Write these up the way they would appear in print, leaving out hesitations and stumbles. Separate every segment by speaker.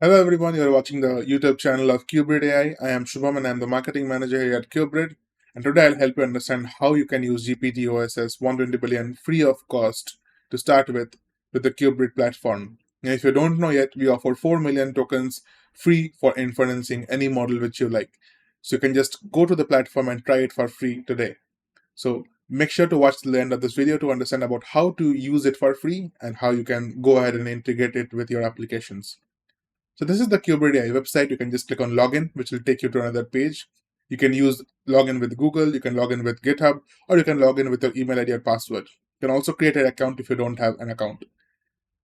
Speaker 1: Hello everyone, you are watching the YouTube channel of Qubrid AI. I am Shubham and I am the marketing manager here at Qubrid. And today I'll help you understand how you can use GPT-OSS-120B free of cost to start with the Qubrid platform. And if you don't know yet, we offer 4 million tokens free for inferencing any model which you like. So you can just go to the platform and try it for free today. So make sure to watch till the end of this video to understand about how to use it for free and how you can go ahead and integrate it with your applications. So this is the Qubrid AI website. You can just click on login, which will take you to another page. You can use login with Google, you can log in with GitHub, or you can log in with your email ID or password. You can also create an account if you don't have an account.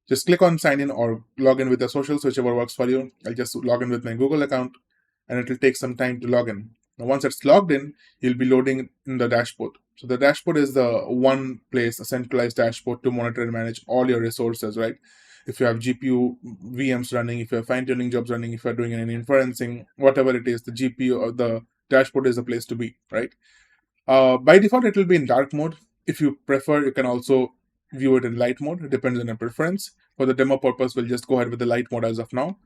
Speaker 1: Just click on sign in or log in with the socials, whichever works for you. I'll just log in with my Google account and it will take some time to log in. Now, once it's logged in, you'll be loading in the dashboard. So the dashboard is the one place, a centralized dashboard to monitor and manage all your resources, right? If you have GPU VMs running, if you have fine-tuning jobs running, if you're doing any inferencing, whatever it is, the GPU or the dashboard is the place to be, right? By default, it will be in dark mode. If you prefer, you can also view it in light mode. It depends on your preference. For the demo purpose, we'll just go ahead with the light mode as of now.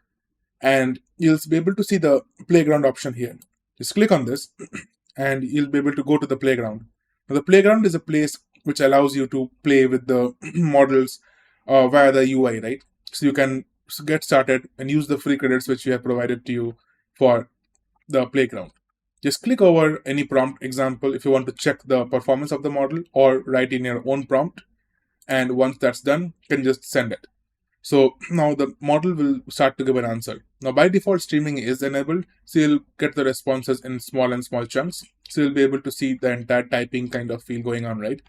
Speaker 1: And you'll be able to see the playground option here. Just click on this and you'll be able to go to the playground. Now, the playground is a place which allows you to play with the models via the UI, right? So you can get started and use the free credits which we have provided to you for the playground. Just click over any prompt example if you want to check the performance of the model or write in your own prompt. And once that's done, you can just send it. So now the model will start to give an answer. Now by default, streaming is enabled, so you'll get the responses in small and small chunks. So you'll be able to see the entire typing kind of feel going on, right?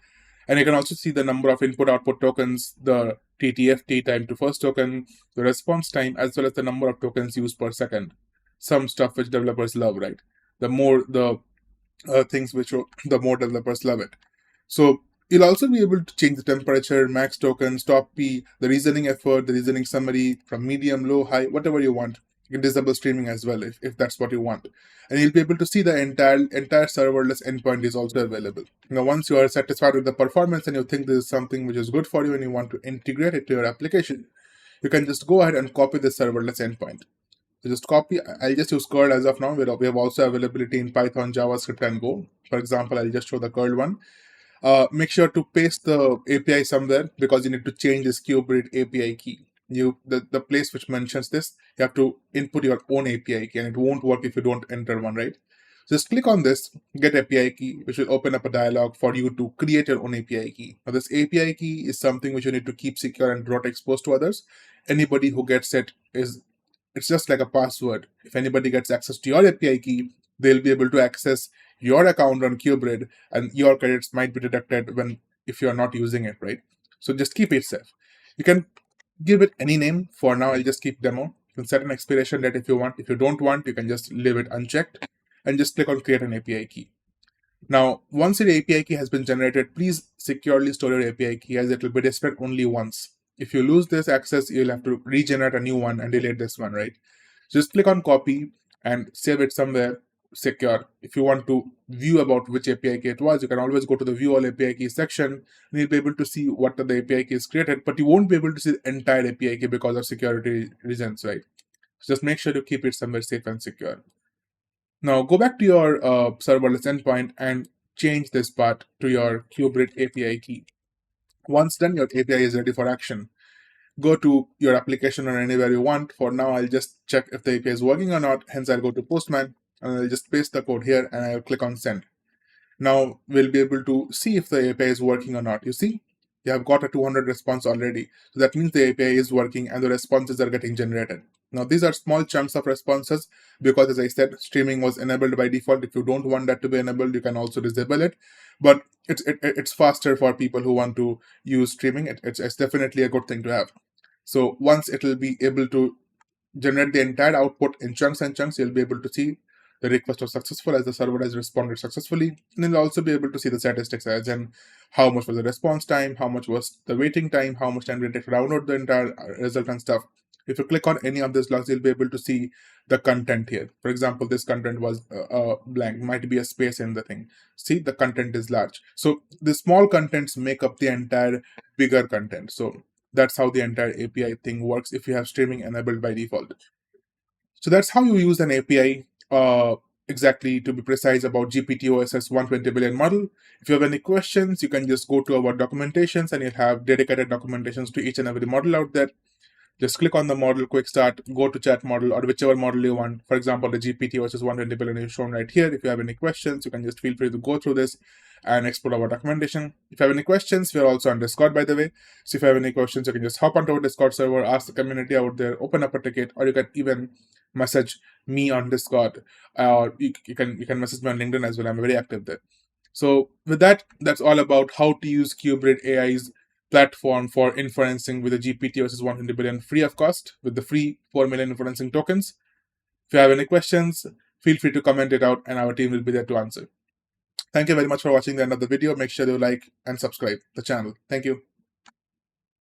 Speaker 1: And you can also see the number of input-output tokens, the TTFT, time to first token, the response time, as well as the number of tokens used per second. Some stuff which developers love, right? The more the things which the more developers love it. So you'll also be able to change the temperature, max token, stop P, the reasoning effort, the reasoning summary from medium, low, high, whatever you want. You can disable streaming as well if that's what you want. And you'll be able to see the entire serverless endpoint is also available. Now, once you are satisfied with the performance and you think this is something which is good for you and you want to integrate it to your application, you can just go ahead and copy the serverless endpoint. So just copy. I'll just use curl as of now. We have also availability in Python, JavaScript, and Go. For example, I'll just show the curl one. Make sure to paste the API somewhere because you need to change this Qubrid API key. The place which mentions this, you have to input your own API key and it won't work if you don't enter one, right? Just click on this, get API key, which will open up a dialog for you to create your own API key. Now this API key is something which you need to keep secure and not exposed to others. Anybody who gets it's just like a password. If anybody gets access to your API key, they'll be able to access your account on Qubrid and your credits might be deducted if you're not using it, right? So just keep it safe. You can give it any name. For now, I'll just keep demo. You can set an expiration date if you want. If you don't want, you can just leave it unchecked and just click on create an API key. Now, once your API key has been generated, please securely store your API key as it will be displayed only once. If you lose this access, you'll have to regenerate a new one and delete this one, right? Just click on copy and save it somewhere secure. If you want to view about which API key it was, you can always go to the view all API keys section and you'll be able to see what the API key is created, but you won't be able to see the entire API key because of security reasons, right? So just make sure to keep it somewhere safe and secure. Now go back to your serverless endpoint and change this part to your Qubrid API key. Once done, your API is ready for action. Go to your application or anywhere you want. For now, I'll just check if the API is working or not. Hence, I'll go to Postman and I'll just paste the code here and I'll click on send. Now we'll be able to see if the API is working or not. You see, you have got a 200 response already. So that means the API is working and the responses are getting generated. Now these are small chunks of responses because, as I said, streaming was enabled by default. If you don't want that to be enabled, you can also disable it. But it's faster for people who want to use streaming. It's definitely a good thing to have. So once it will be able to generate the entire output in chunks and chunks, you'll be able to see the request was successful as the server has responded successfully. And you'll also be able to see the statistics as in how much was the response time, how much was the waiting time, how much time did it take to download the entire result and stuff. If you click on any of these logs, you'll be able to see the content here. For example, this content was blank, might be a space in the thing. See, the content is large. So the small contents make up the entire bigger content. So that's how the entire API thing works if you have streaming enabled by default. So that's how you use an API, exactly to be precise, about GPT-OSS 120 billion model. If you have any questions, you can just go to our documentations and you'll have dedicated documentations to each and every model out there. Just click on the model, quick start, go to chat model or whichever model you want. For example, the GPT-OSS 120 billion is shown right here. If you have any questions, you can just feel free to go through this and explore our documentation. If you have any questions, we are also on Discord, by the way. So if you have any questions, you can just hop onto our Discord server, ask the community out there, open up a ticket, or you can even message me on Discord, or you can message me on LinkedIn as well. I'm very active there. So with that, that's all about how to use Qubrid AI's platform for inferencing with the GPT-OSS 120 billion free of cost with the free 4 million inferencing tokens. If you have any questions, feel free to comment it out and our team will be there to answer. Thank you very much for watching the end of the video. Make sure you like and subscribe the channel. Thank you.